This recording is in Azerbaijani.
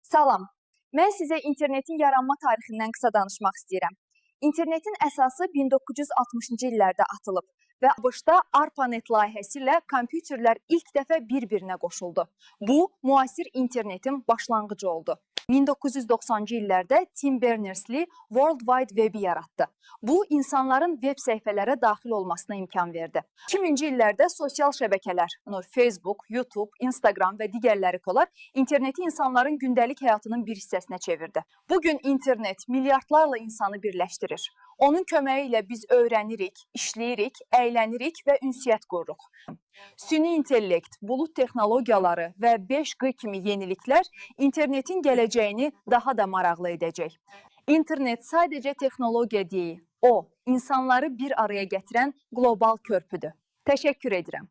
Salam, mən sizə internetin yaranma tarixindən qısa danışmaq istəyirəm. İnternetin əsası 1960-cı illərdə atılıb və ABŞ-da ARPANET layihəsi ilə kompüterlər ilk dəfə bir-birinə qoşuldu. Bu, müasir internetin başlanğıcı oldu. 1990-cı illərdə Tim Berners-Lee World Wide Web-i yaratdı. Bu, insanların web səhifələrə daxil olmasına imkan verdi. 2000-ci illərdə sosial şəbəkələr, Facebook, YouTube, Instagram və digərləri olar, interneti insanların gündəlik həyatının bir hissəsinə çevirdi. Bugün internet milyardlarla insanı birləşdirir. Onun köməyi ilə biz öyrənirik, işləyirik, əylənirik və ünsiyyət qururuq. Süni intellekt, bulut texnologiyaları və 5G kimi yeniliklər internetin gələcəyini daha da maraqlı edəcək. İnternet sadəcə texnologiya deyil, o, insanları bir araya gətirən qlobal körpüdür. Təşəkkür edirəm.